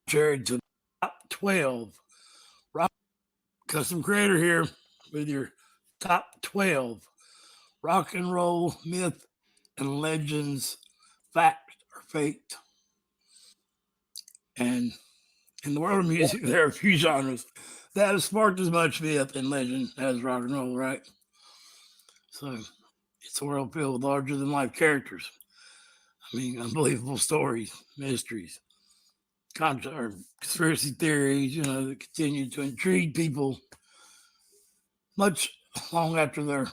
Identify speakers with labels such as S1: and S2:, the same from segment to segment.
S1: shared to top 12 rock custom creator here with your top 12 rock and roll myth and legends, fact or faked. And in the world of music, there are a few genres that have sparked as much myth and legend as rock and roll, right? So it's a world filled with larger than life characters. I mean, unbelievable stories, mysteries, or conspiracy theories, that continue to intrigue people much long after they're,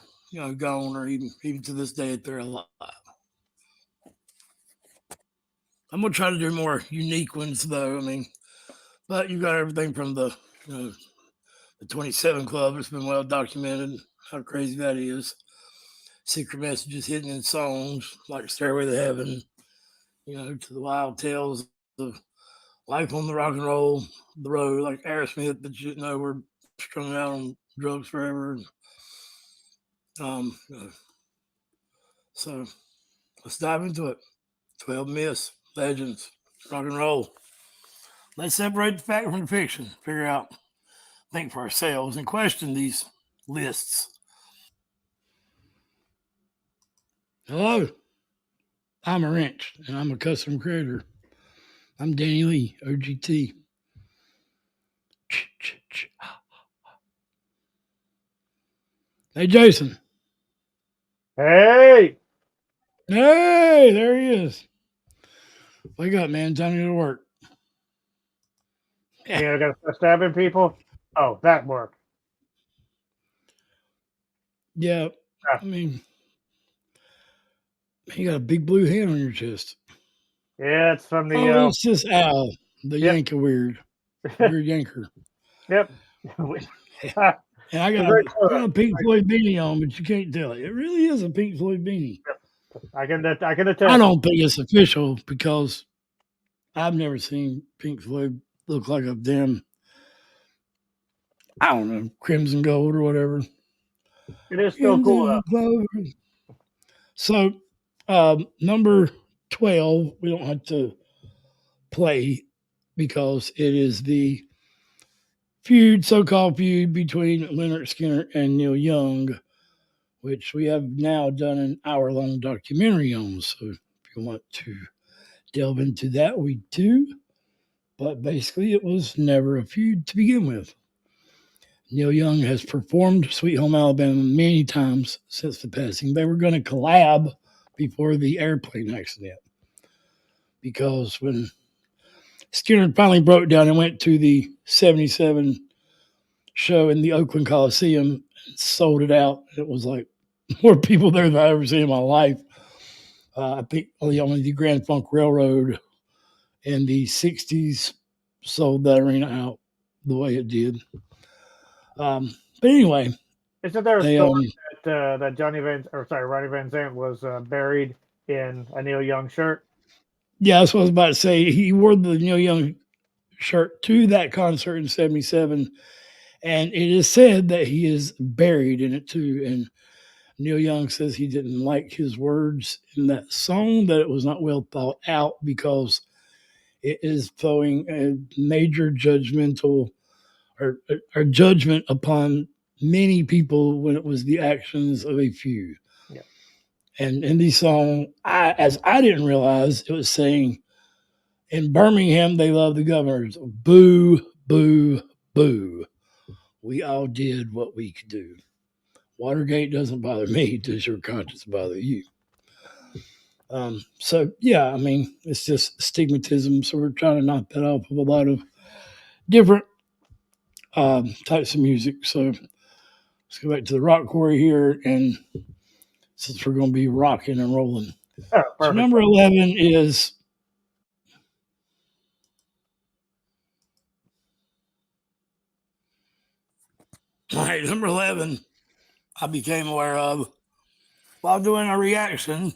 S1: gone, or even to this day if they're alive. I'm gonna try to do more unique ones though. I mean, but you've got everything from the 27 Club. It's been well documented how crazy that is. Secret messages hidden in songs like Stairway to Heaven, to the wild tales of life on the rock and roll, the road, like Aerosmith, that were strung out on drugs forever. Um, uh, so let's dive into it. 12 myths, legends, rock and roll. Let's separate the fact from the fiction, figure out, think for ourselves, and question these lists. Hello, I'm a wrench, and I'm a custom creator. I'm Danny Lee, OGT. Hey, Jason.
S2: Hey,
S1: Hey, there he is. Wake up, man. Time to go to work. Yeah.
S2: you gotta start stabbing people. Oh, that work.
S1: Yeah.
S2: Ah,
S1: I mean, you got a big blue hand on your chest.
S2: yeah, it's from the.
S1: Oh, it's just Al, the
S2: Yep,
S1: Yanker weird Yanker.
S2: yep. Ah,
S1: And I
S2: it's
S1: got a
S2: very
S1: I got
S2: clever.
S1: a Pink Floyd beanie on, but you can't tell it. It really is a Pink Floyd beanie.
S2: I can
S1: I
S2: attest.
S1: don't think it's official because I've never seen Pink Floyd look like a damn, I don't know, crimson gold or whatever.
S2: It is still cool
S1: Crimson clover. So, number 12, we don't have to play because it is the so called feud between Leonard Skinner and Neil Young, which we have now done an hour-long documentary on. So, if you want to delve into that, we do. But basically, it was never a feud to begin with. Neil Young has performed Sweet Home Alabama many times since the passing. They were going to collab before the airplane accident because when Skinner finally broke down and went to the 77 show in the Oakland Coliseum and sold it out, it was like more people there than I ever seen in my life. I think only the Grand Funk Railroad in the 60s sold that arena out the way it did. But anyway,
S2: Isn't there a
S1: they
S2: story that Ronnie Van Zant was buried in a Neil Young shirt?
S1: yeah, that's what I was about to say. He wore the Neil Young shirt to that concert in '77, and it is said that he is buried in it too. And Neil Young says he didn't like his words in that song; that it was not well thought out because it is throwing a major judgmental or judgment upon many people when it was the actions of a few.
S2: Yeah.
S1: And in the song, as I didn't realize, it was saying, in Birmingham, they love the governors. Boo, boo, boo. We all did what we could do. Watergate doesn't bother me. Does your conscience bother you? So, yeah, I mean, it's just stigmatism. So we're trying to knock that off of a lot of different types of music. So let's go back to the rock quarry here. And since we're going to be rocking and rolling.
S2: Oh,
S1: So
S2: perfect.
S1: number 11 is all right. Number 11, I became aware of while doing a reaction.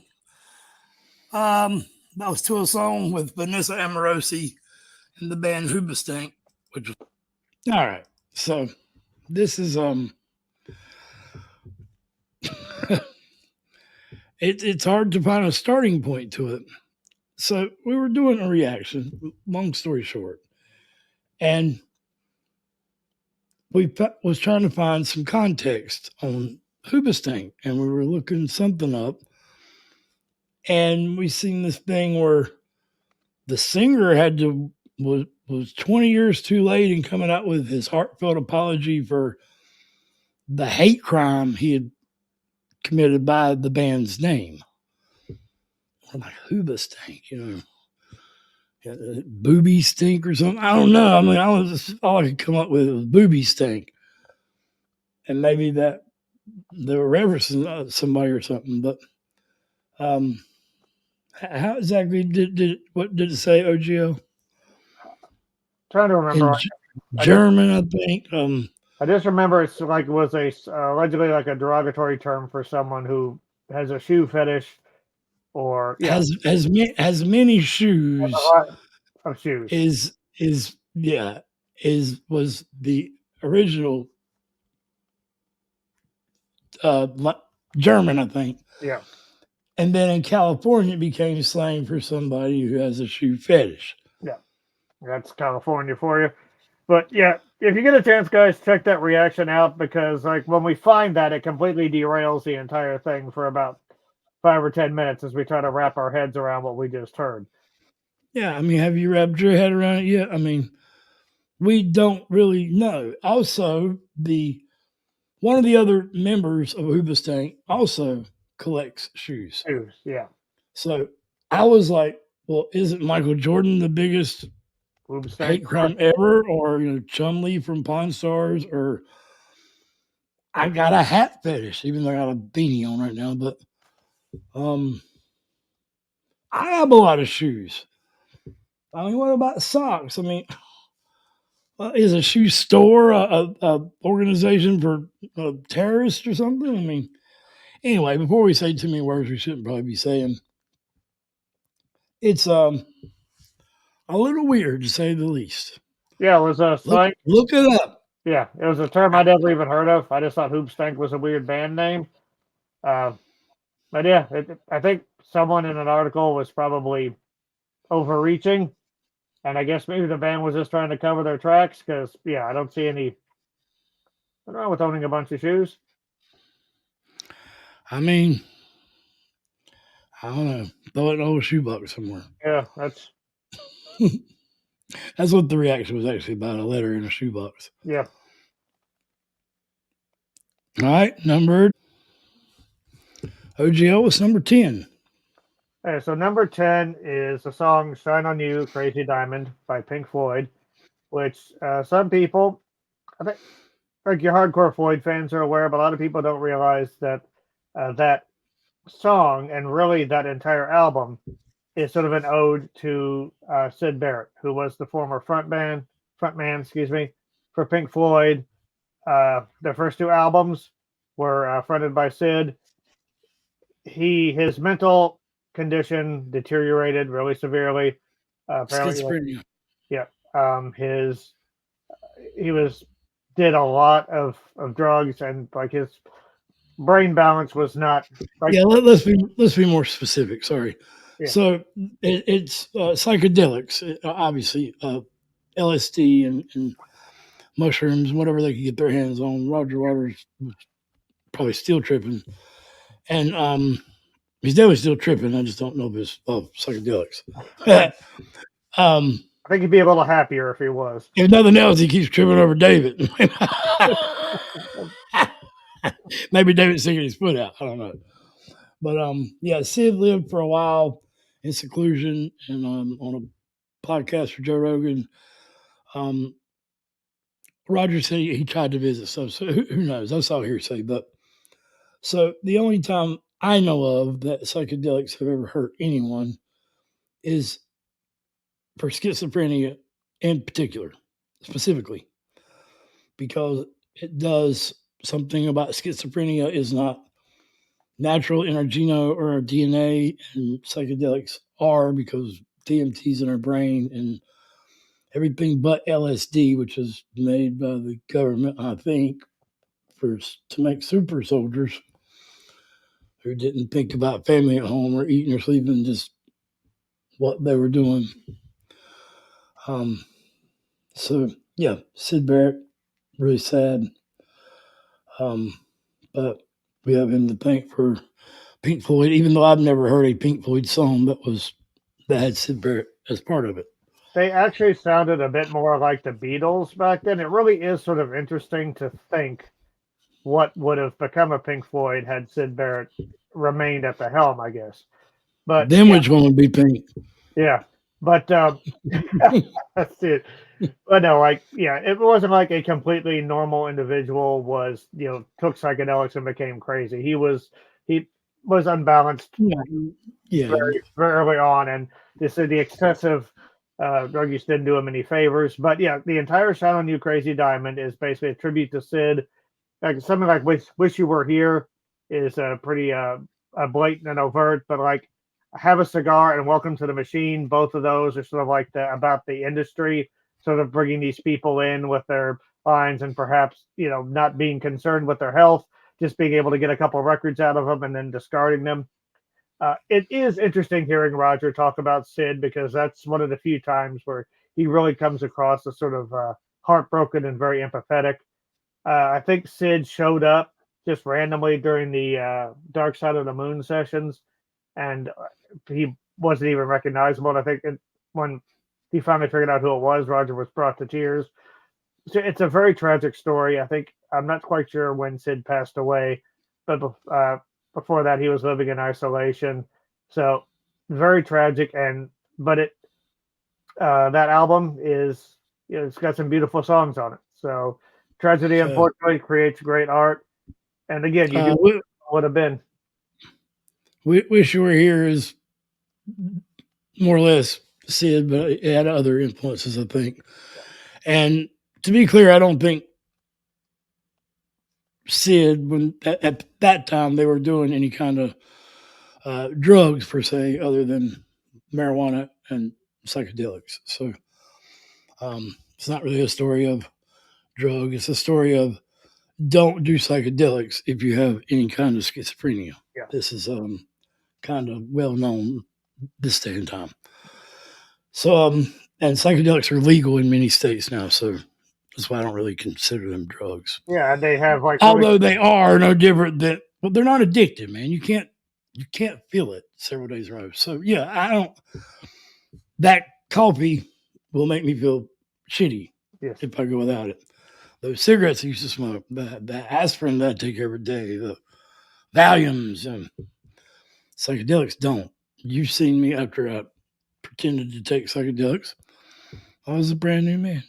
S1: That was to a song with Vanessa Amorosi and the band Hoobastank, which was all right. So this is it's hard to find a starting point to it. So we were doing a reaction. Long story short, And was trying to find some context on Hoobastank, and we were looking something up, and we seen this thing where the singer was 20 years too late in coming out with his heartfelt apology for the hate crime he had committed by the band's name. I'm like, Hoobastank, booby stink or something. I don't know. I mean, all I could come up with was booby stink, and maybe that they were referencing somebody or something. But how exactly what did it say, OGO?
S2: Trying to remember.
S1: German, I think.
S2: I just remember it's like it was allegedly like a derogatory term for someone who has a shoe fetish, or
S1: has many shoes
S2: of shoes.
S1: Was the original German, I think.
S2: Yeah.
S1: And then in California, it became slang for somebody who has a shoe fetish.
S2: Yeah, that's California for you. But yeah, if you get a chance, guys, check that reaction out, because like when we find that, it completely derails the entire thing for about 5 or 10 minutes as we try to wrap our heads around what we just heard.
S1: Yeah, I mean, have you wrapped your head around it yet? I mean, we don't really know. Also, one of the other members of Hoobastank also collects shoes.
S2: Shoes, yeah.
S1: So I was like, well, isn't Michael Jordan the biggest hate crime ever? Or Chun-Li from Pawn Stars? Or I got a hat fetish, even though I got a beanie on right now. But I have a lot of shoes. I mean, what about socks? I mean, is a shoe store a organization for terrorists or something? I mean, anyway, before we say too many words we shouldn't probably be saying, it's a little weird to say the least.
S2: Yeah, it was a slang.
S1: Look it up.
S2: Yeah, it was a term I'd never even heard of. I just thought Hoopstank was a weird band name. But yeah, I think someone in an article was probably overreaching, and I guess maybe the band was just trying to cover their tracks, because yeah, I don't see anything wrong with owning a bunch of shoes.
S1: I mean, I don't know. Throw it in an old shoebox somewhere.
S2: Yeah, that's
S1: that's what the reaction was actually about, a letter in a shoebox.
S2: Yeah.
S1: All right, number OGO was number 10.
S2: Okay, so number 10 is the song Shine On You, Crazy Diamond by Pink Floyd, which some people, I think, like your hardcore Floyd fans are aware, but a lot of people don't realize that that song, and really that entire album, is sort of an ode to Sid Barrett, who was the former frontman, for Pink Floyd. Their first two albums were fronted by Sid. His mental condition deteriorated really severely. Apparently,
S1: schizophrenia.
S2: Yeah. Did a lot of drugs, and like his brain balance was not. Like,
S1: yeah, let's be more specific. Sorry.
S2: Yeah.
S1: So it's psychedelics, obviously, LSD and mushrooms, whatever they could get their hands on. Roger Waters was probably still tripping, and he's definitely still tripping. I just don't know if it's psychedelics.
S2: I think he'd be a little happier if he was.
S1: If nothing else, he keeps tripping over David. Maybe David's sticking his foot out. I don't know. But yeah, Sid lived for a while in seclusion and on a podcast for Joe Rogan. Roger said he tried to visit stuff, so who knows? That's all hearsay. But so the only time I know of that psychedelics have ever hurt anyone is for schizophrenia in particular, specifically, because it does something about schizophrenia is not natural in our genome or our DNA, and psychedelics are, because DMT's in our brain and everything but LSD, which is made by the government, I think, to make super soldiers who didn't think about family at home or eating or sleeping, just what they were doing. So Yeah, Sid Barrett, really sad. Um, but we have him to thank for Pink Floyd, even though I've never heard a Pink Floyd song that had Sid Barrett as part of it.
S2: They actually sounded a bit more like the Beatles back then. It really is sort of interesting to think what would have become of Pink Floyd had Sid Barrett remained at the helm, I guess. But
S1: Then
S2: yeah,
S1: which one would be Pink?
S2: yeah. But that's it. But no, like yeah, it wasn't like a completely normal individual was, took psychedelics and became crazy. He was unbalanced
S1: Yeah, yeah,
S2: very very early on, and the excessive drug use didn't do him any favors. But yeah, the entire "Shine on You, Crazy Diamond" is basically a tribute to Sid. Like something like "Wish You Were Here" is pretty blatant and overt, but like "Have a Cigar" and "Welcome to the Machine," both of those are sort of like about the industry, sort of bringing these people in with their lines and perhaps not being concerned with their health, just being able to get a couple records out of them and then discarding them. It is interesting hearing Roger talk about Sid because that's one of the few times where he really comes across as sort of heartbroken and very empathetic. I think Sid showed up just randomly during the Dark Side of the Moon sessions, and he wasn't even recognizable. And I think when he finally figured out who it was, Roger was brought to tears. So it's a very tragic story. I think I'm not quite sure when Sid passed away, but before that he was living in isolation. So very tragic, and but it that album is it's got some beautiful songs on it. So tragedy
S1: yeah.
S2: unfortunately creates great art, and again, you do
S1: Uh,
S2: would have been.
S1: Wish You Were Here is more or less Sid, but it had other influences, I think. And to be clear, I don't think Sid, when at that time they were doing any kind of drugs per se, other than marijuana and psychedelics. So it's not really a story of drug. It's a story of don't do psychedelics if you have any kind of schizophrenia.
S2: Yeah,
S1: This is kind of well known this day and time. So and psychedelics are legal in many states now, so that's why I don't really consider them drugs.
S2: yeah, and they have like really
S1: Although they are no different than well, they're not addictive, man. You can't feel it several days in a row. So yeah, I don't that coffee will make me feel shitty
S2: yes.
S1: if I go without it. Those cigarettes I used to smoke, the aspirin that I take every day, the Valiums and psychedelics don't. You've seen me after I pretended to take psychedelics. I was a brand new man.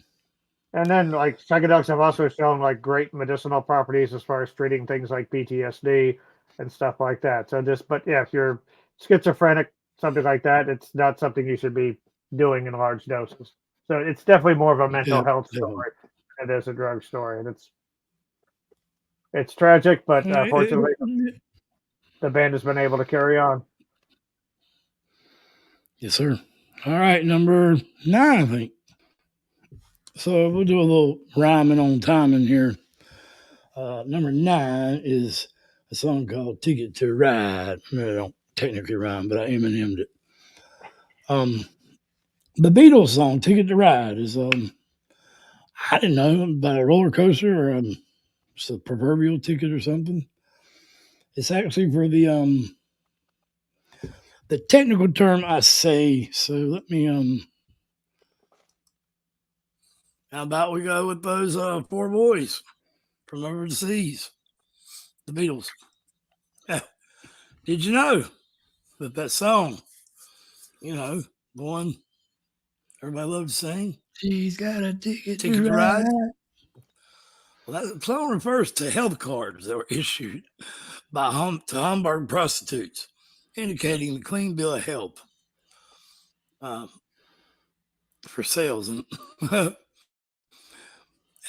S2: And then like psychedelics have also shown like great medicinal properties as far as treating things like PTSD and stuff like that. So just but yeah, if you're schizophrenic, something like that, it's not something you should be doing in large doses. So it's definitely more of a mental
S1: Yeah,
S2: health
S1: definitely.
S2: story than it is a drug story. And it's tragic, but fortunately the band has been able to carry on.
S1: Yes, sir. All right, number 9, I think. So we'll do a little rhyming on timing here. Number 9 is a song called "Ticket to Ride." I mean, I don't technically rhyme, but I Eminem'd it. Um, the Beatles song "Ticket to Ride" is I didn't know about a roller coaster or it's a proverbial ticket or something. It's actually for the technical term I say. So let me how about we go with those four boys from overseas, the Beatles. Did you know that song, you know, the one everybody loves to sing? She's got a ticket to ride. Well, that song refers to health cards that were issued by to Hamburg prostitutes, indicating the clean bill of health uh, for sales and, and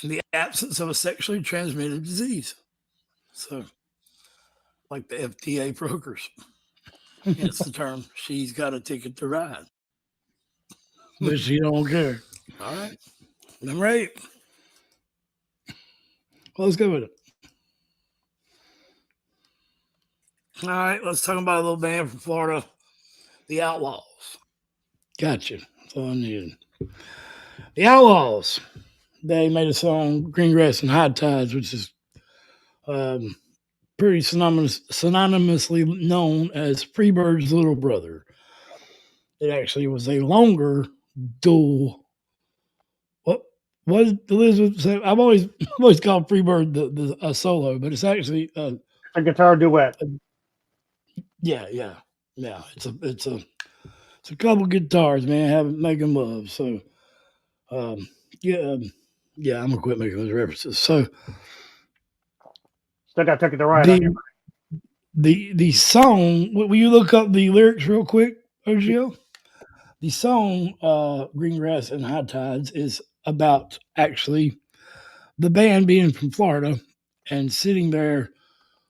S1: the absence of a sexually transmitted disease. So, like the FDA brokers, hence the term "she's got a ticket to ride." But she don't care. All right, number 8. Well, let's go with it. All right, let's talk about a little band from Florida, the Outlaws. Gotcha. That's all I needed. The Outlaws. they made a song, Green Grass and High Tides, which is um, pretty synonymously known as Freebird's little brother. It actually was a longer dual. What did Elizabeth say? I've always called Freebird the a solo, but it's actually
S2: It's a guitar duet.
S1: yeah, yeah, yeah. It's a couple guitars, man, having making love. So um, yeah, yeah. I'm gonna quit making those references. So
S2: Still got Ticket to Ride on
S1: the
S2: you.
S1: the song. Will you look up the lyrics real quick, Ogio? The song "Green Grass and High Tides" is about actually the band being from Florida and sitting there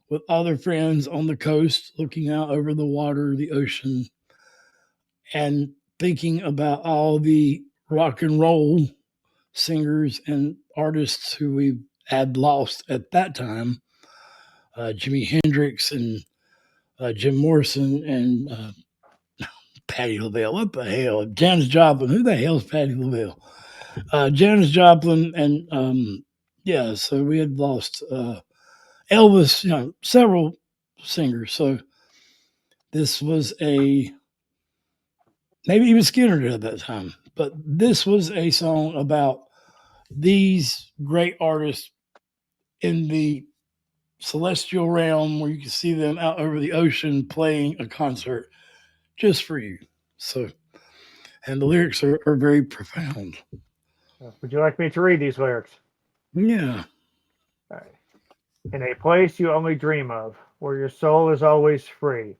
S1: with all their friends on the coast, looking out over the water, the ocean, and thinking about all the rock and roll singers and artists who we had lost at that time, Jimi Hendrix and Jim Morrison and Patti LaBelle. What the hell? Janis Joplin. Who the hell is Patti LaBelle? Janis Joplin and yeah, so we had lost Elvis, several singers. So this was a maybe even Skinner did at that time, but this was a song about these great artists in the celestial realm where you can see them out over the ocean playing a concert just for you. So, and the lyrics are very profound.
S2: Would you like me to read these lyrics?
S1: Yeah.
S2: All right. In a place you only dream of, where your soul is always free,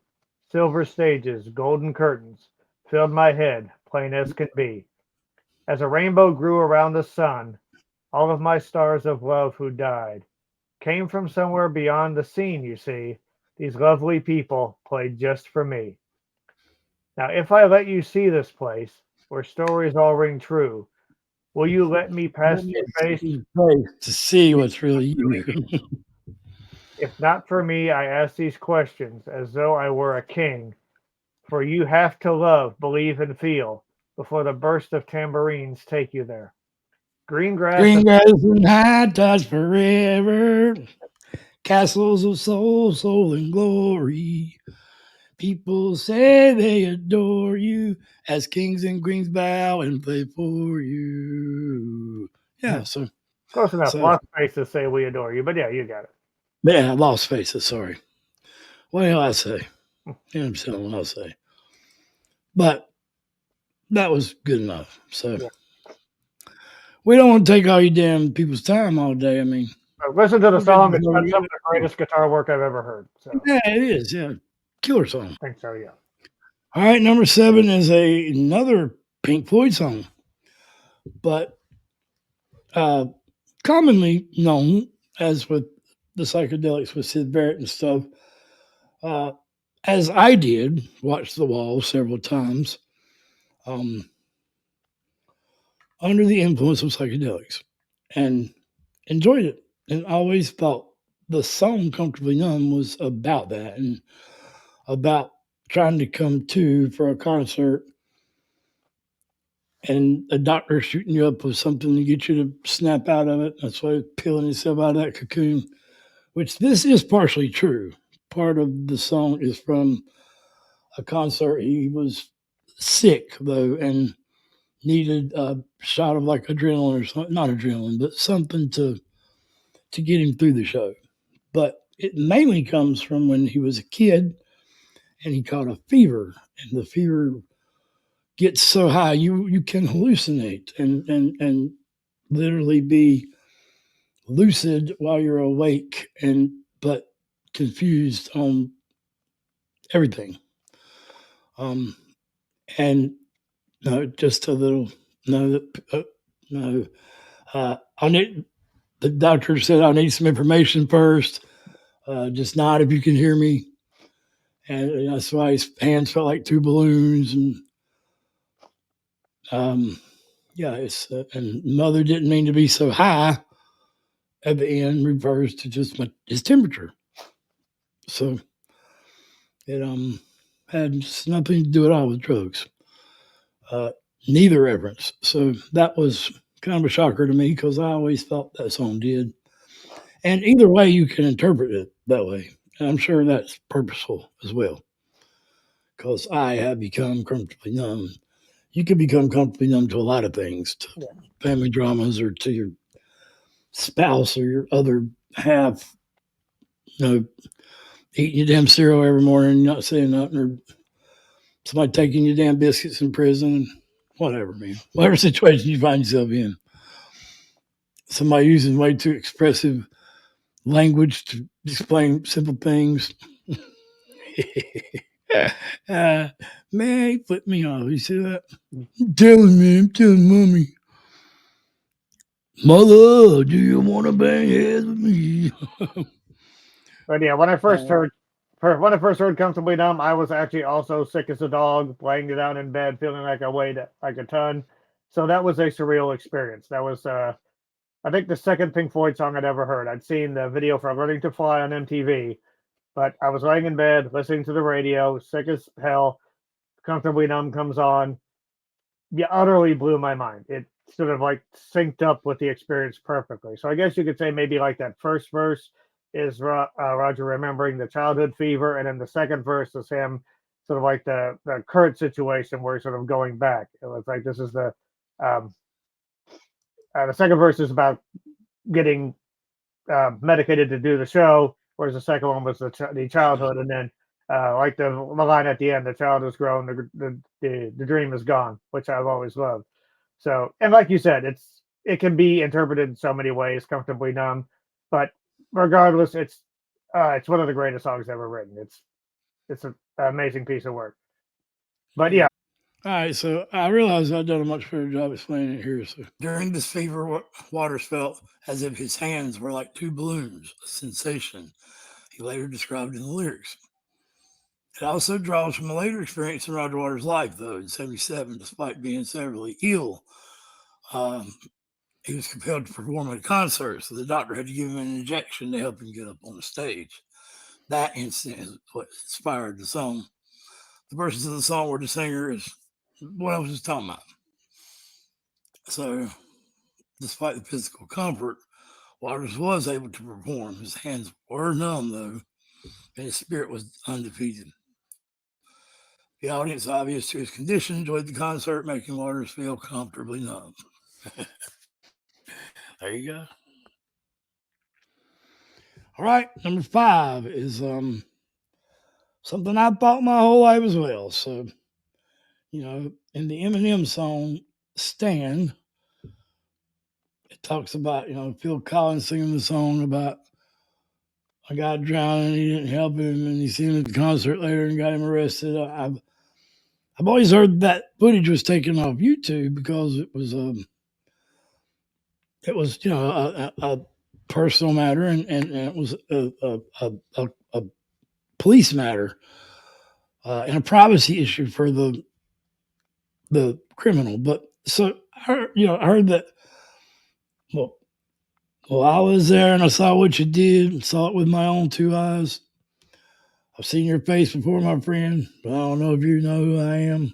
S2: silver stages, golden curtains, filled my head, plain as can be. As a rainbow grew around the sun, all of my stars of love who died came from somewhere beyond the scene, you see. These lovely people played just for me. Now, if I let you see this place, where stories all ring true, will you let me
S1: Let
S2: past
S1: me
S2: your face?
S1: see face to see what's really you.
S2: If not for me, I ask these questions as though I were a king. For you have to love, believe, and feel before the burst of tambourines take you there. Green grass
S1: Green
S2: and
S1: grass and high tides forever. Castles of soul, soul and glory. People say they adore you as kings and queens bow and play for you. Yeah,
S2: close enough.
S1: so
S2: Lost faces say we adore you, but yeah, you got it.
S1: yeah, I lost faces. Sorry. What do I say? You know what I'll say. But that was good enough. So
S2: Yeah.
S1: we don't want to take all you damn people's time all day. I mean,
S2: Listen to the
S1: we'll get
S2: song.
S1: this
S2: It's
S1: over
S2: got some of
S1: with.
S2: the greatest guitar work I've ever heard. So
S1: Yeah, it is. Yeah, killer song.
S2: I think so. Yeah.
S1: All right, number 7 is another Pink Floyd song, but uh, commonly known as with the psychedelics with Sid Barrett and stuff. Uh, as I did, watch The Wall several times um, under the influence of psychedelics and enjoyed it. And always thought the song Comfortably Numb was about that and about trying to come to for a concert and a doctor shooting you up with something to get you to snap out of it. That's why peeling yourself out of that cocoon, which this is partially true. Part of the song is from a concert. He was sick though and needed a shot of like adrenaline or something, not adrenaline, but something to get him through the show. But it mainly comes from when he was a kid and he caught a fever, and the fever gets so high you can hallucinate and literally be lucid while you're awake and but confused on everything. Um, and no, just a little no, no. I need the doctor said I need some information first. Just nod if you can hear me. And that's why his hands felt like two balloons. And yeah, it's and mother didn't mean to be so high at the end refers to just his temperature. So it had nothing to do at all with drugs. Uh, neither reference. So that was kind of a shocker to me because I always thought that song did. And either way, you can interpret it that way. And I'm sure that's purposeful as well because I have become comfortably numb. You can become comfortably numb to a lot of things, to
S2: Yeah.
S1: family dramas or to your spouse or your other half, you know, eating your damn cereal every morning and not saying nothing, or somebody taking your damn biscuits in prison, whatever, man. Whatever situation you find yourself in. Somebody using way too expressive language to explain simple things. uh, man, he flipped me off. You see that? I'm telling me, I'm telling mommy, mother, do you want to bang heads with me?
S2: But yeah, when I first
S1: Uh,
S2: heard when I first heard "Comfortably Numb," I was actually also sick as a dog, laying down in bed, feeling like I weighed like a ton. So that was a surreal experience. That was, I think, the second Pink Floyd song I'd ever heard. I'd seen the video for "Learning to Fly" on MTV, but I was laying in bed, listening to the radio, sick as hell. "Comfortably Numb" comes on. Yeah, utterly blew my mind. It sort of like synced up with the experience perfectly. So I guess you could say maybe like that first verse is Roger remembering the childhood fever, and then the second verse is him sort of like the current situation where he's sort of going back. It was like this is um, the second verse is about getting medicated to do the show, whereas the second one was the childhood, and then like the line at the end, the child has grown, the dream is gone, which I've always loved. So, and like you said, it can be interpreted in so many ways, comfortably numb, but regardless, it's one of the greatest songs ever written. It's an amazing piece of work. But yeah,
S1: all right, so I realize I've done a much better job explaining it here. So during this fever, Waters felt as if his hands were like two balloons, a sensation he later described in the lyrics. It also draws from a later experience in Roger Waters' life, though, in '77, despite being severely ill. Um, he was compelled to perform at a concert, so the doctor had to give him an injection to help him get up on the stage. That incident is what inspired the song. The verses of the song where the singer is what I was just talking about. So, despite the physical comfort, Waters was able to perform. His hands were numb, though, and his spirit was undefeated. The audience, obvious to his condition, enjoyed the concert, making Waters feel comfortably numb. There you go. All right, number 5 is something I thought my whole life as well. So, in the Eminem song "Stand," it talks about Phil Collins singing the song about a guy drowning, and he didn't help him, and he seen him at the concert later and got him arrested. I've always heard that footage was taken off YouTube because it was a personal matter, and it was a police matter, and a privacy issue for the criminal. But so I heard that. Well, well, I was there and I saw what you did. Saw it with my own two eyes. I've seen your face before, my friend. But I don't know if you know who I am.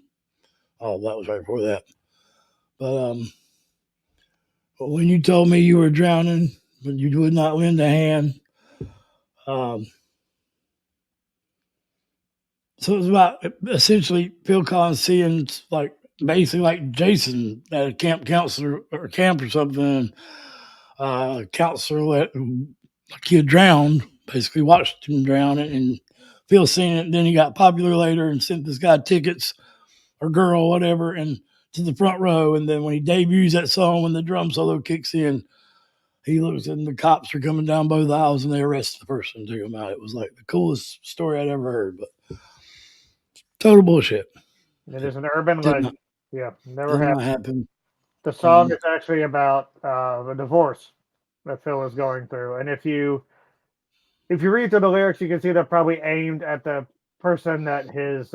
S1: Oh, that was right before that. But but when you told me you were drowning, but you would not lend a hand, um, so it was about essentially Phil Collins seeing like basically like Jason at a camp counselor or camp or something. Counselor let a kid drown, basically watched him drown it, and Phil seen it. And then he got popular later and sent this guy tickets or girl, whatever, and to the front row. And then when he debuts that song, when the drum solo kicks in, he looks and the cops are coming down both aisles and they arrest the person and take him out. It was like the coolest story I'd ever heard, but total bullshit.
S2: it is an urban
S1: Did
S2: legend.
S1: not
S2: Yeah, never
S1: did
S2: happened.
S1: not happen.
S2: The song
S1: Um,
S2: is actually about the divorce that Phil is going through, and if you read through the lyrics, you can see they're probably aimed at the person that his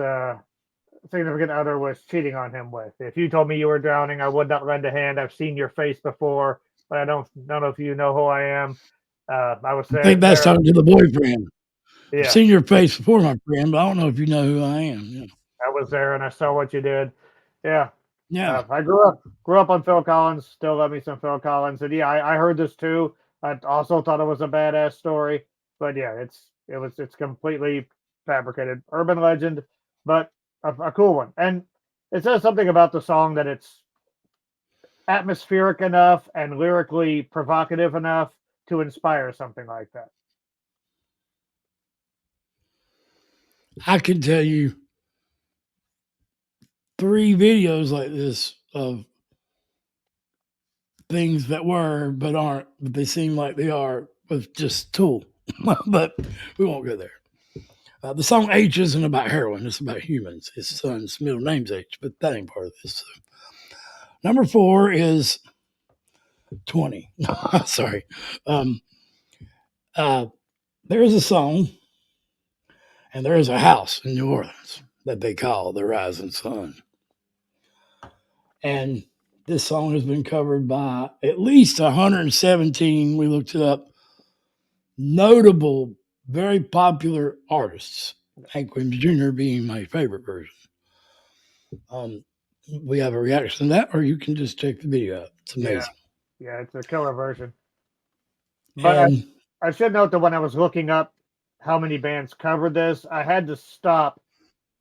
S2: significant other was cheating on him with. If you told me you were drowning, I would not lend a hand. I've seen your face before, but I don't know if you know who I am. I was
S1: I think that's
S2: there.
S1: talking to the boyfriend. I've
S2: Yeah,
S1: seen your face before, my friend, but I don't know if you know who I am. Yeah.
S2: I was there, and I saw what you did. Yeah,
S1: Yeah.
S2: I grew up on Phil Collins. Still love me some Phil Collins. And yeah, I heard this too. I also thought it was a badass story. But yeah, it's completely fabricated, urban legend, but a cool one. And it says something about the song that it's atmospheric enough and lyrically provocative enough to inspire something like that.
S1: I can tell you 3 videos like this of things that were but aren't, but they seem like they are with just Tool. But we won't go there. The song H isn't about heroin, it's about humans. His son's middle name's H, but that ain't part of this. So. Number 4 is 20. Sorry. Um, uh, there is a song and there is a house in New Orleans that they call the Rising Sun. And this song has been covered by at least 117, we looked it up, notable, very popular artists. Hank Williams Jr. being my favorite version. Um, we have a reaction to that, or you can just check the video out. It's
S2: Yeah,
S1: amazing.
S2: yeah, it's a killer version. But
S1: And
S2: I should note that when I was looking up how many bands covered this, I had to stop.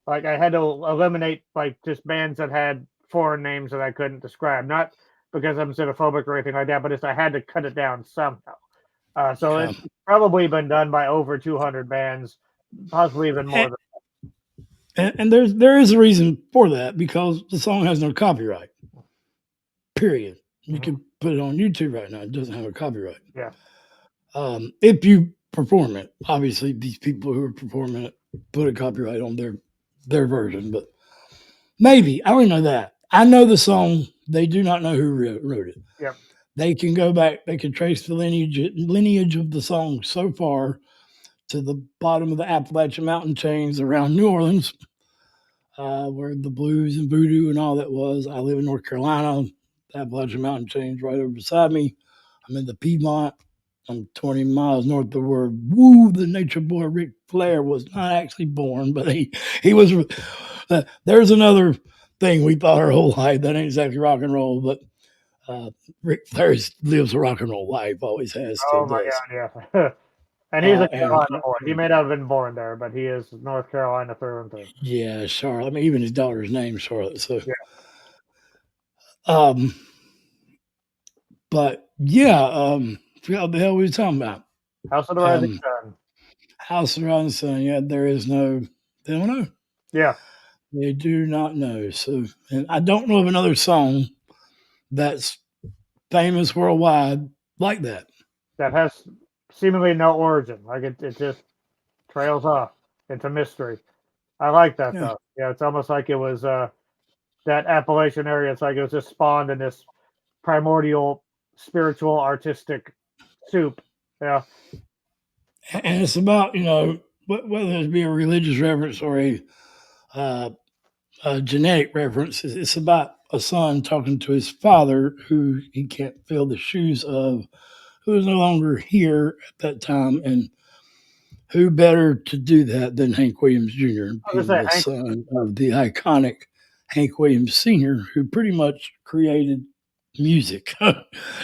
S2: Like I had to eliminate like just bands that had foreign names that I couldn't describe. Not because I'm xenophobic or anything like that, but just I had to cut it down somehow. So it's probably been done by over 200 bands, possibly even more.
S1: and there is a reason for that because the song has no copyright. Period. You can put it on YouTube right now. It doesn't have a copyright.
S2: Yeah.
S1: If you perform it, obviously these people who are performing it put a copyright on their version, but maybe I don't know that. I know the song. They do not know who wrote it.
S2: Yep.
S1: They can go back. They can trace the lineage of the song so far to the bottom of the Appalachian Mountain chains around New Orleans, where the blues and voodoo and all that was. I live in North Carolina. The Appalachian Mountain chains right over beside me. I'm in the Piedmont. I'm 20 miles north of where the nature boy Ric Flair was not actually born, but he was. There's another thing we thought our whole life that ain't exactly rock and roll, but Ric Flair lives a rock and roll life, always has, still
S2: Oh my
S1: does.
S2: God, yeah. And he's a
S1: And
S2: Carolina boy. He may not have been born there, but he is North Carolina through and through.
S1: yeah, Charlotte. I mean, even his daughter's name Charlotte. So,
S2: Yeah.
S1: um, but yeah, forgot what the hell we were talking about.
S2: House of the Rising Sun.
S1: House of the Rising Sun. Yeah, there is no. They don't know.
S2: Yeah.
S1: They do not know. So, and I don't know of another song that's famous worldwide like that.
S2: That has seemingly no origin. Like it just trails off into mystery. I like that
S1: Yeah.
S2: though. Yeah, it's almost like it was that Appalachian area. It's like it was just spawned in this primordial, spiritual, artistic soup. Yeah.
S1: And it's about, whether it be a religious reference or a genetic reference, it's about a son talking to his father who he can't fill the shoes of, who is no longer here at that time. And who better to do that than Hank Williams Jr., being the son of the iconic Hank Williams Sr., who pretty much created music,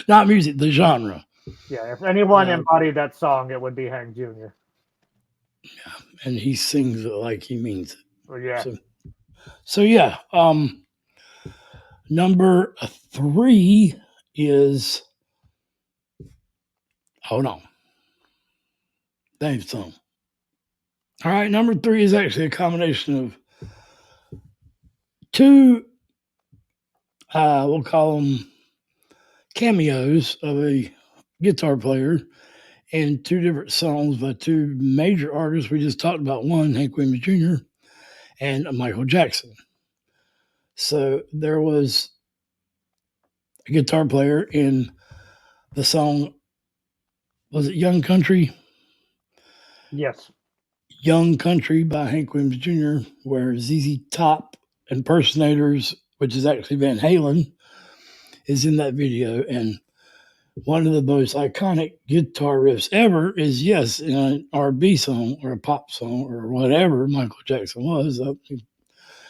S1: not music, the genre.
S2: Yeah, if anyone embodied that song, it would be Hank Jr.
S1: Yeah, and he sings it like he means it.
S2: Well, yeah.
S1: So yeah. Number 3 is, hold on, Dave's song. All right, number 3 is actually a combination of 2, we'll call them cameos of a guitar player and 2 different songs by 2 major artists. We just talked about one, Hank Williams Jr., and Michael Jackson. So there was a guitar player in the song, was it Young Country?
S2: Yes.
S1: Young Country by Hank Williams Jr., where ZZ Top impersonators, which is actually Van Halen, is in that video. And one of the most iconic guitar riffs ever is, yes, in an R&B song or a pop song or whatever Michael Jackson was,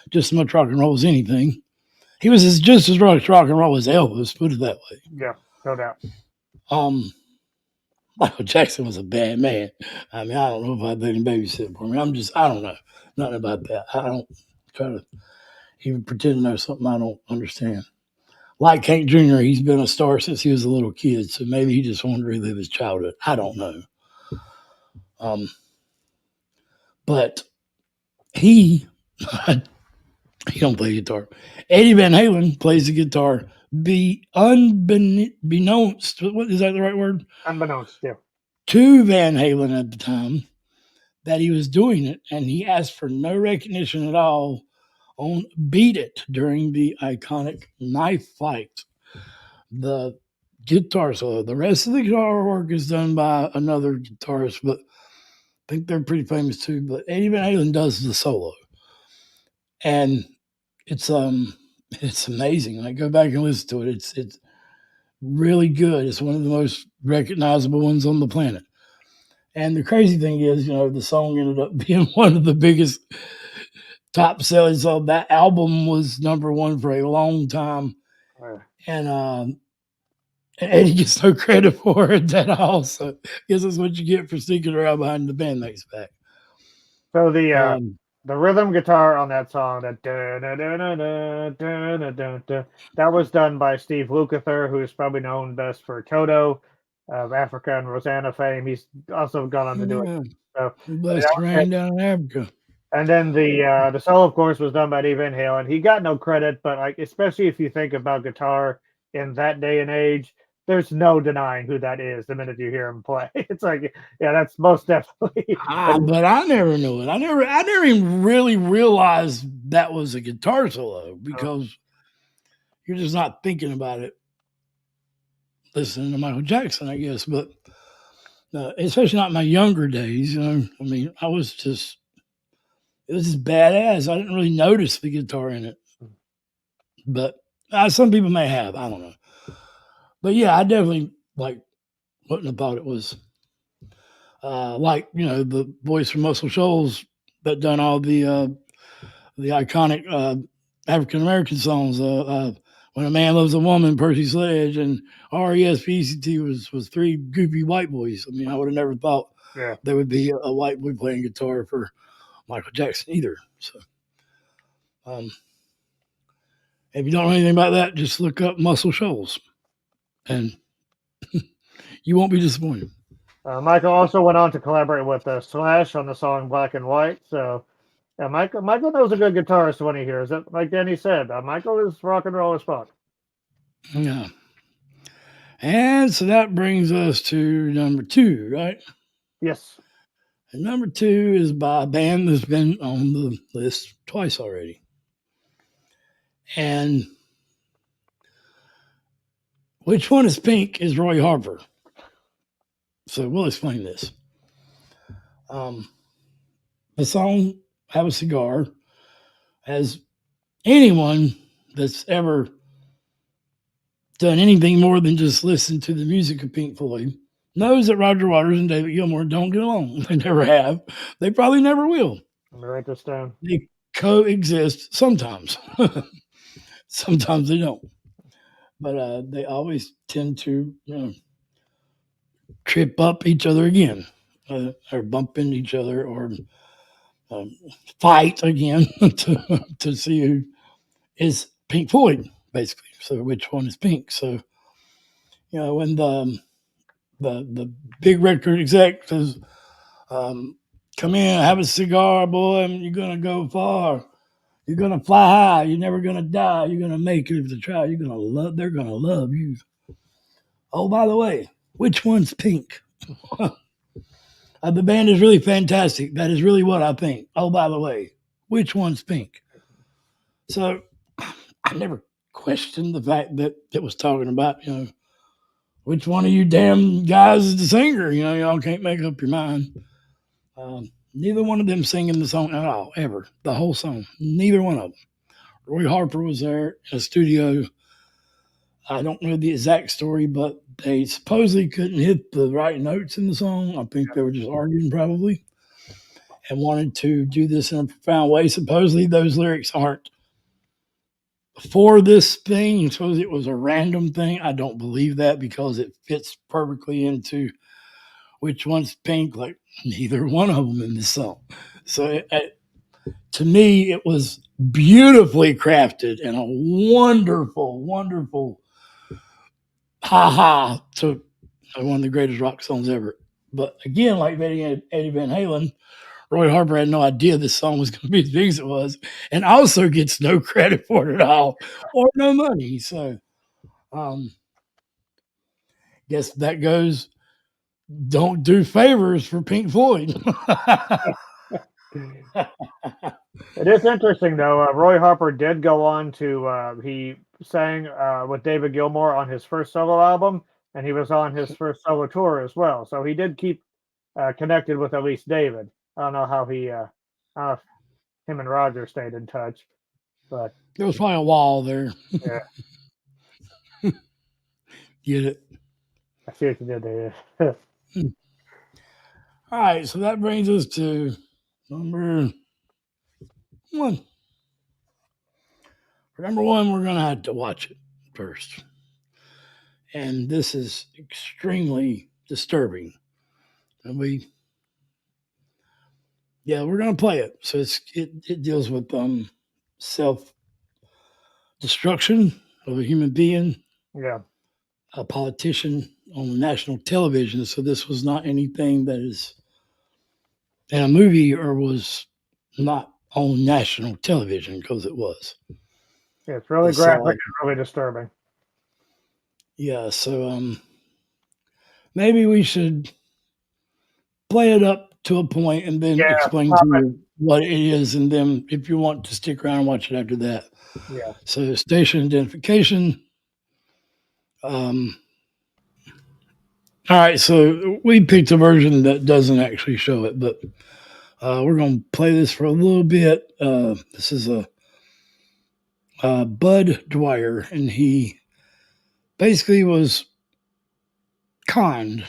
S1: just as much rock and roll as anything. He was just as rock and roll as Elvis, put it that way.
S2: Yeah, no doubt.
S1: Um, Michael Jackson was a bad man. I mean, I don't know if I'd let him babysit for me. I don't know. Nothing about that. I don't try to even pretend to know something I don't understand. Like Hank Jr., he's been a star since he was a little kid, so maybe he just wanted to relive his childhood. I don't know. Um, but he he don't play guitar. Eddie Van Halen plays the guitar. Unbeknownst, what is that the right word?
S2: Unbeknownst, yeah.
S1: To Van Halen at the time that he was doing it, and he asked for no recognition at all on Beat It during the iconic knife fight. The guitar solo. The rest of the guitar work is done by another guitarist, but I think they're pretty famous too. But Eddie Van Halen does the solo, and it's it's amazing. I go back and listen to it. It's really good. It's one of the most recognizable ones on the planet. And the crazy thing is, the song ended up being one of the biggest top selling. So that album was number one for a long time, and Eddie gets no credit for it at all. So I guess that's what you get for sneaking around behind the bandmate's back.
S2: So the rhythm guitar on that song, that was done by Steve Lukather, who's probably known best for Toto of Africa and Rosanna fame. He's also gone on to do it.
S1: Yeah,
S2: So
S1: blessed rain down in Africa.
S2: and then the solo, of course, was done by Eddie Van Halen. He got no credit, but like especially if you think about guitar in that day and age, there's no denying who that is the minute you hear him play. It's like, yeah, that's most definitely.
S1: But I never knew it. I never even really realized that was a guitar solo because you're just not thinking about it listening to Michael Jackson, I guess. But especially not in my younger days, I mean, it was just badass. I didn't really notice the guitar in it, but some people may have. I don't know. But yeah, I definitely wouldn't have thought it was the voice from Muscle Shoals that done all the iconic African American songs. When a Man Loves a Woman, Percy Sledge, and RESPCT was three goofy white boys. I mean, I would have never thought there would be a white boy playing guitar for Michael Jackson either. So, if you don't know anything about that, just look up Muscle Shoals, and you won't be disappointed.
S2: Michael also went on to collaborate with Slash on the song "Black and White." So, yeah, Michael knows a good guitarist when he hears it. Like Danny said, Michael is rock and roll as fuck.
S1: Yeah. And so that brings us to number 2, right?
S2: Yes.
S1: And number 2 is by a band that's been on the list twice already. And which one is pink is Roy Harper. So we'll explain this. The song Have a Cigar, as anyone that's ever done anything more than just listen to the music of Pink Floyd knows that Roger Waters and David Gilmour don't get along. They never have. They probably never will.
S2: Let me write this down.
S1: They coexist sometimes. Sometimes they don't. But they always tend to trip up each other again, or bump into each other, or fight again to see who is Pink Floyd, basically. So which one is Pink? So when the big record exec says, "Come in, have a cigar, boy, and you're gonna go far. You're gonna fly high. You're never gonna die. You're gonna make it to try. You're gonna love. They're gonna love you." Oh, by the way, which one's Pink? The band is really fantastic. That is really what I think. Oh, by the way, which one's Pink? So I never questioned the fact that it was talking about, which one of you damn guys is the singer? Y'all can't make up your mind. Neither one of them singing the song at all, ever. The whole song. Neither one of them. Roy Harper was there in a studio. I don't know the exact story, but they supposedly couldn't hit the right notes in the song. I think they were just arguing probably and wanted to do this in a profound way. Supposedly those lyrics aren't for this thing, suppose it was a random thing. I don't believe that because it fits perfectly into which one's pink, like neither one of them in this song. So to me, it was beautifully crafted and a wonderful, wonderful ha ha to one of the greatest rock songs ever. But again, like Eddie Van Halen, Roy Harper had no idea this song was going to be as big as it was, and also gets no credit for it at all or no money. So, um, guess that goes. Don't do favors for Pink Floyd.
S2: It is interesting, though. Roy Harper did go on to, he sang with David Gilmour on his first solo album, and he was on his first solo tour as well. So he did keep connected with at least David. I don't know how he, I don't know if him and Roger stayed in touch, but
S1: There was probably a wall there.
S2: yeah,
S1: Get it?
S2: I see what you did there.
S1: All right, so that brings us to number one. For number one, we're going to have to watch it first. And this is extremely disturbing. And we're going to play it. So it deals with self destruction of a human being,
S2: Yeah,
S1: a politician on national television. So this was not anything that is in a movie or was not on national television because it was.
S2: it's really graphic
S1: So
S2: and really disturbing.
S1: yeah, so maybe we should play it up to a point and then
S2: Yeah,
S1: explain to you what it is, and then if you want to stick around and watch it after that.
S2: yeah.
S1: So station identification. Um, all right, so we picked a version that doesn't actually show it, but we're going to play this for a little bit. This is a Bud Dwyer, and he basically was conned.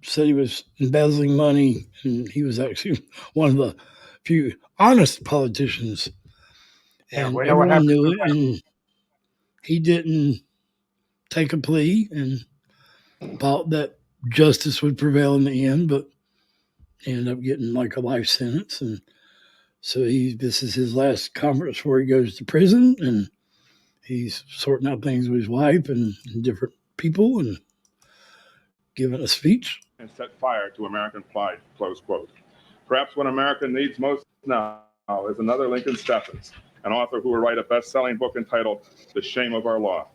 S1: Said he was embezzling money, and he was actually one of the few honest politicians,
S2: Yeah,
S1: and
S2: we know what
S1: everyone
S2: happened
S1: knew
S2: to
S1: it. And he didn't take a plea and thought that justice would prevail in the end, but he ended up getting like a life sentence. And so this is his last conference before he goes to prison, and he's sorting out things with his wife and different people and giving a speech.
S3: And set fire to American pride, close quote. Perhaps what America needs most now is another Lincoln Steffens, an author who will write a best-selling book entitled The Shame of Our Law.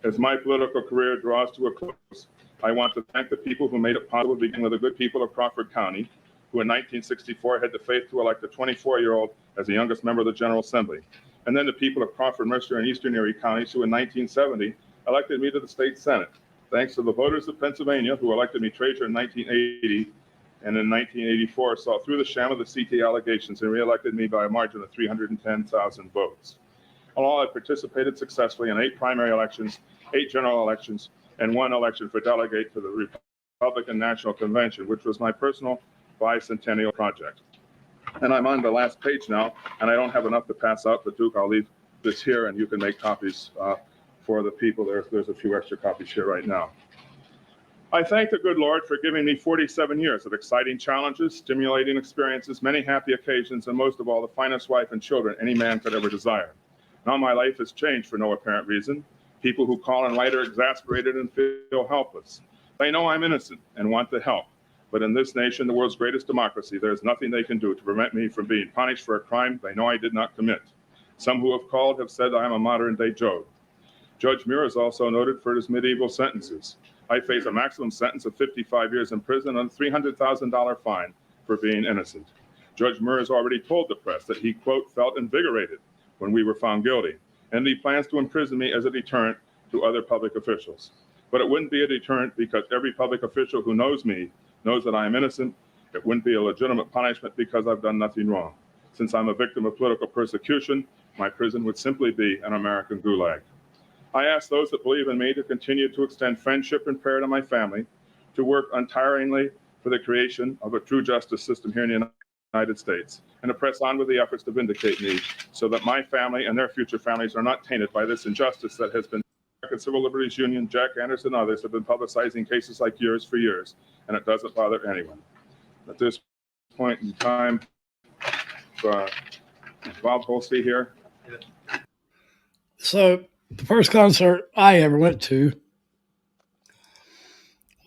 S3: As my political career draws to a close, I want to thank the people who made it possible, beginning with the good people of Crawford County, who in 1964 had the faith to elect a 24-year-old as the youngest member of the General Assembly, and then the people of Crawford, Mercer, and Eastern Erie counties, who in 1970 elected me to the state Senate. Thanks to the voters of Pennsylvania, who elected me treasurer in 1980, and in 1984 saw through the sham of the CT allegations and reelected me by a margin of 310,000 votes. In all, I participated successfully in 8 primary elections, 8 general elections, and 1 election for delegate to the Republican National Convention, which was my personal bicentennial project. And I'm on the last page now, and I don't have enough to pass out, but Duke, I'll leave this here, and you can make copies for the people. There's a few extra copies here right now. I thank the good Lord for giving me 47 years of exciting challenges, stimulating experiences, many happy occasions, and most of all, the finest wife and children any man could ever desire. Now my life has changed for no apparent reason. People who call and write are exasperated and feel helpless. They know I'm innocent and want the help. But in this nation, the world's greatest democracy, there is nothing they can do to prevent me from being punished for a crime they know I did not commit. Some who have called have said I am a modern-day Job. Judge Muir is also noted for his medieval sentences. I face a maximum sentence of 55 years in prison and a $300,000 fine for being innocent. Judge Muir has already told the press that he, quote, felt invigorated when we were found guilty, and he plans to imprison me as a deterrent to other public officials. But it wouldn't be a deterrent because every public official who knows me knows that I am innocent. It wouldn't be a legitimate punishment because I've done nothing wrong. Since I'm a victim of political persecution, my prison would simply be an American gulag. I ask those that believe in me to continue to extend friendship and prayer to my family, to work untiringly for the creation of a true justice system here in the United United States, and to press on with the efforts to vindicate me so that my family and their future families are not tainted by this injustice that has been. American Civil Liberties Union, Jack Anderson, and others have been publicizing cases like yours for years, and it doesn't bother anyone. At this point in time, Bob Holsey here.
S1: So the first concert I ever went to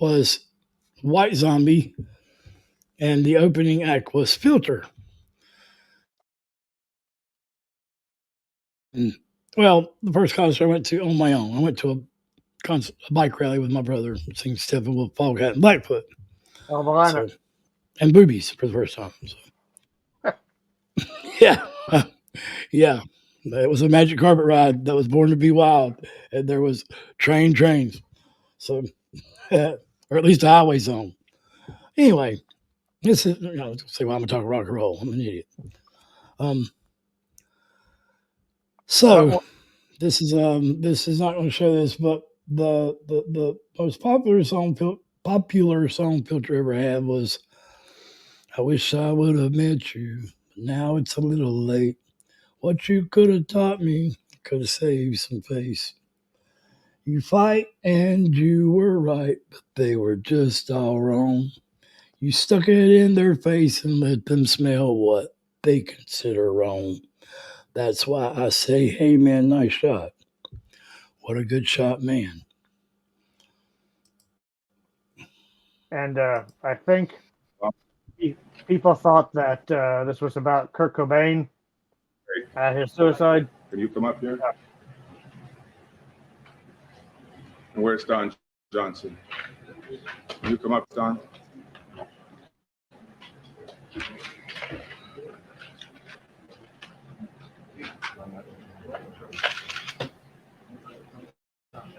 S1: was White Zombie, and the opening act was Filter. And, well, the first concert I went to on my own. I went to a bike rally with my brother, singing Steppenwolf, Foghat, and Blackfoot.
S2: Oh, well,
S1: So, and Boobies for the first time. So. Yeah. Yeah. It was a magic carpet ride that was born to be wild. And there was trains. So, or at least a highway zone. Anyway, this is, say, well, I'm going to talk rock and roll. I'm an idiot. So this is not going to show this, but the most popular song Filter ever had was "I Wish I Would Have Met You, but now it's a little late. What you could have taught me could have saved some face. You fight and you were right, but they were just all wrong. You stuck it in their face and let them smell what they consider wrong. That's why I say, hey man, nice shot. What a good shot, man."
S2: And I think people thought that this was about Kurt Cobain, his suicide.
S3: Can you come up here? And where's Don Johnson? Can you come up, Don?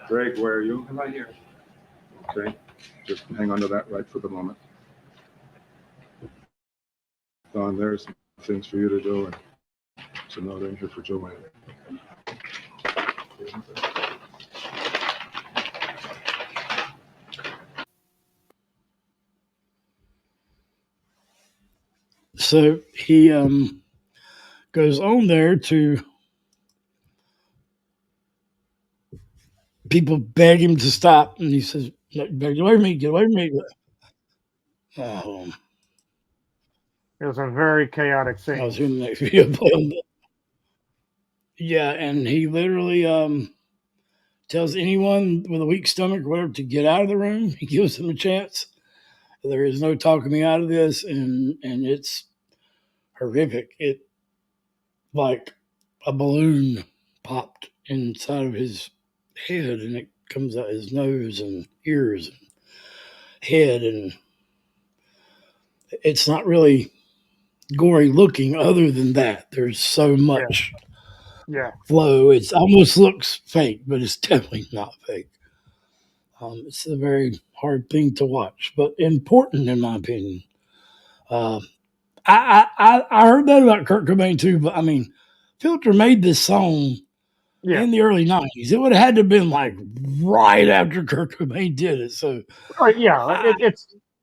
S3: Greg, where are you?
S4: I'm right here.
S3: Okay, just hang on to that right for the moment. Don, there's some things for you to do, and it's a note in here for Joanne.
S1: So he goes on there to people beg him to stop, and he says, "Get away from me! Get away from me!"
S2: It was a very chaotic scene.
S1: I was in the next video playing. Yeah, and he literally tells anyone with a weak stomach or whatever to get out of the room. He gives them a chance. There is no talking me out of this, and it's horrific. It like a balloon popped inside of his head, and it comes out his nose and ears and head, and it's not really gory looking other than that. There's so much flow. It almost looks fake, but it's definitely not fake. It's a very hard thing to watch, but important in my opinion. I heard that about Kurt Cobain too, but I mean, Filter made this song in the early 90s. It would have had to have been like right after Kurt Cobain did it. So,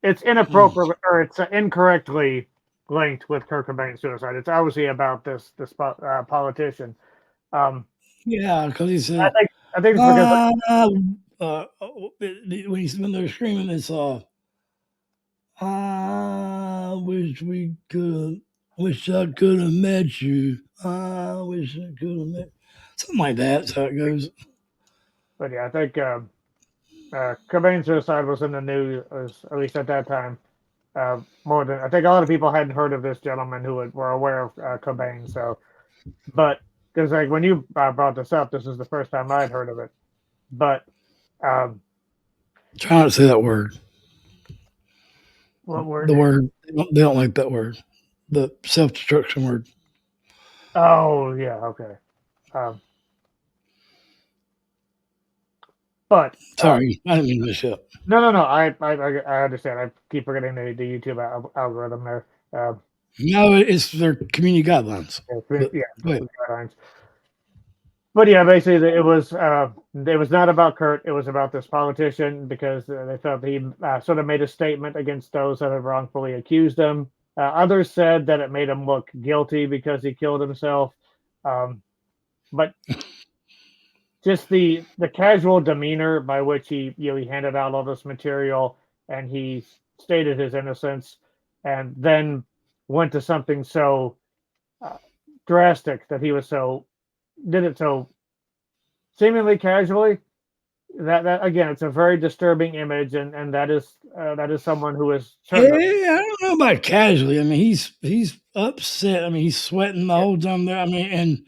S2: it's inappropriate or it's incorrectly linked with Kurt Cobain's suicide. It's obviously about this politician.
S1: Yeah, because he said,
S2: I think
S1: it's because when they're screaming, it's I wish I could have met you. I wish I could have met. Something like that. That's how it goes.
S2: But yeah, I think Cobain's suicide was in the news, at least at that time. More than I think a lot of people hadn't heard of this gentleman who were aware of Cobain. So, but because like when you brought this up, this is the first time I'd heard of it. But
S1: try not to say that word.
S2: What word?
S1: The word they don't like that word. The self-destruction word.
S2: Oh yeah, okay. But
S1: sorry, I didn't mean to mess you up.
S2: No. I understand. I keep forgetting the YouTube algorithm there.
S1: No, it's their community guidelines.
S2: Guidelines. But yeah, basically, it was not about Kurt. It was about this politician because they felt he sort of made a statement against those that had wrongfully accused him Others said that it made him look guilty because he killed himself. But just the casual demeanor by which he handed out all this material and he stated his innocence, and then went to something so drastic that he was did it so seemingly casually. That again, it's a very disturbing image, and that is someone who is
S1: Yeah,
S2: certainly.
S1: I don't know about casually. I mean, he's upset. I mean, he's sweating the whole time there. I mean,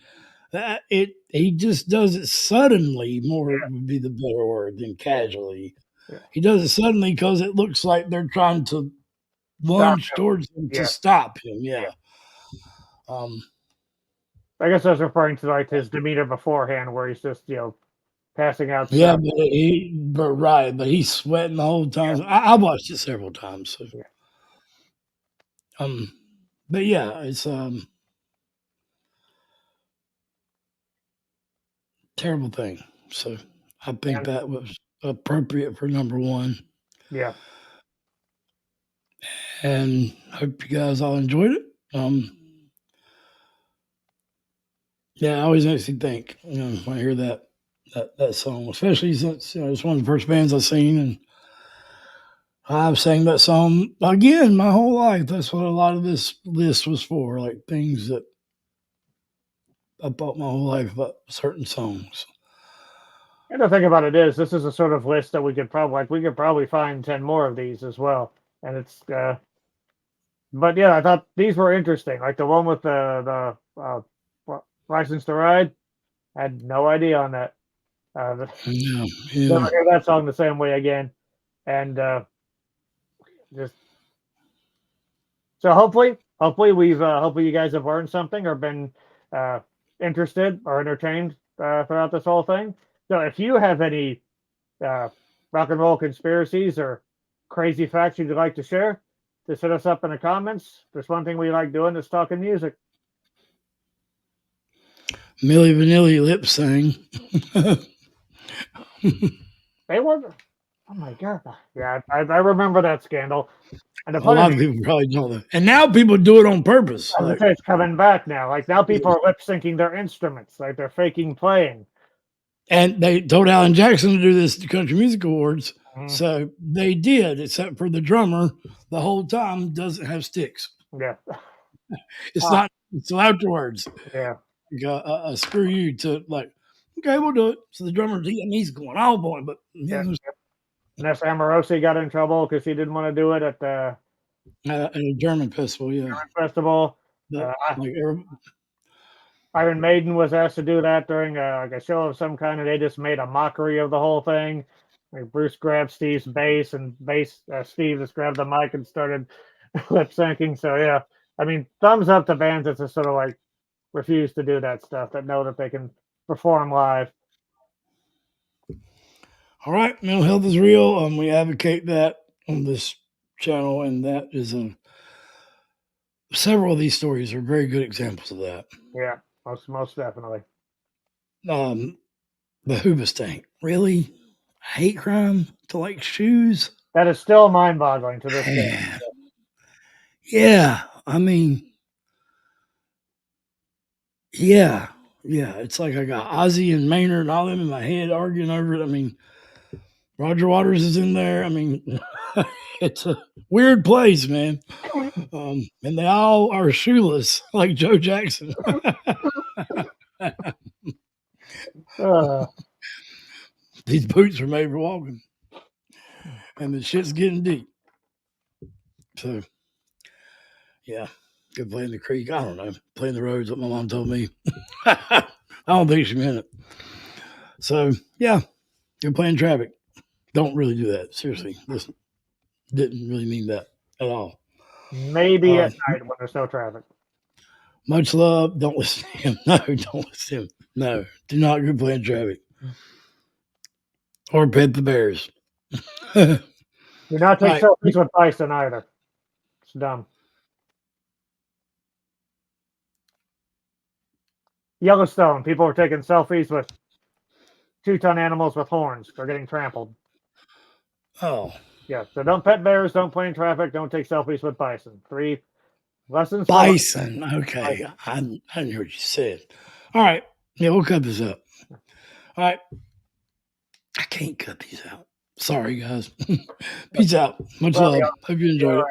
S1: and he just does it suddenly. More would be the better word than casually.
S2: Yeah.
S1: He does it suddenly because it looks like they're trying to lunge towards him to
S2: Yeah.
S1: stop him. Yeah. Um,
S2: I guess I was referring to like his demeanor beforehand, where he's just passing out
S1: yeah,
S2: stuff.
S1: but he's sweating the whole time. I watched it several times. So.
S2: Yeah.
S1: But yeah, it's terrible thing. So I think that was appropriate for number one.
S2: Yeah.
S1: And hope you guys all enjoyed it. Yeah, it always makes me think, when I hear that song, especially since it's one of the first bands I've seen, and I've sang that song again my whole life. That's what a lot of this list was for, like things that I thought my whole life about certain songs.
S2: And the thing about it is, this is a sort of list that we could probably find 10 more of these as well. And it's but yeah, I thought these were interesting. Like the one with the License to Ride. I had no idea on that. Never hear that song the same way again. And just so hopefully you guys have learned something or been interested or entertained throughout this whole thing. So if you have any rock and roll conspiracies or crazy facts you'd like to share, just hit us up in the comments. There's one thing we like doing is talking music.
S1: Milli Vanilli lip sing.
S2: They were, oh my god, yeah, I remember that scandal. And
S1: a lot of people probably don't know. And now people do it on purpose.
S2: Like, it's coming back now. Like now people are lip syncing their instruments, like they're faking playing.
S1: And they told Alan Jackson to do this at the Country Music Awards. So they did, except for the drummer, the whole time doesn't have sticks.
S2: Yeah.
S1: It's not until afterwards.
S2: Yeah.
S1: Screw you to like, okay, we'll do it. So the drummer, he's going, oh boy, but
S2: Ness Amorosi got in trouble because he didn't want to do it at the
S1: a German festival, yeah.
S2: German festival. Iron Maiden was asked to do that during a show of some kind, and they just made a mockery of the whole thing. Like Bruce grabbed Steve's bass, and Steve just grabbed the mic and started lip syncing. So yeah, I mean, thumbs up to bands that just sort of like refuse to do that stuff, that know that they can perform live.
S1: All right, mental health is real. We advocate that on this channel, and that is several of these stories are very good examples of that.
S2: Yeah, most definitely.
S1: The Hoobastank, really? Hate crime to like shoes?
S2: That is still mind-boggling to this day.
S1: Yeah, I mean, yeah. It's like I got Ozzy and Maynard and all them in my head arguing over it. I mean, Roger Waters is in there. I mean, it's a weird place, man. And they all are shoeless, like Joe Jackson. These boots are made for walking. And the shit's getting deep. So, yeah, go play in the creek. I don't know. Play in the roads, what my mom told me. I don't think she meant it. So, yeah, go play in traffic. Don't really do that. Seriously. Listen, didn't really mean that at all.
S2: Maybe at night when there's no traffic.
S1: Much love. Don't listen to him. No, don't listen to him. No, do not go play in traffic. Or pet the bears.
S2: Do not take selfies with bison either. It's dumb. Yellowstone. People were taking selfies with 2-ton animals with horns. They're getting trampled.
S1: Oh.
S2: Yeah, so don't pet bears, don't play in traffic, don't take selfies with bison. 3 Lessons from
S1: Bison. Okay. I didn't hear what you said. All right. Yeah, we'll cut this up. All right. I can't cut these out. Sorry, guys. Peace out. Much
S2: Love
S1: love.
S2: y'all.
S1: Hope you enjoyed it.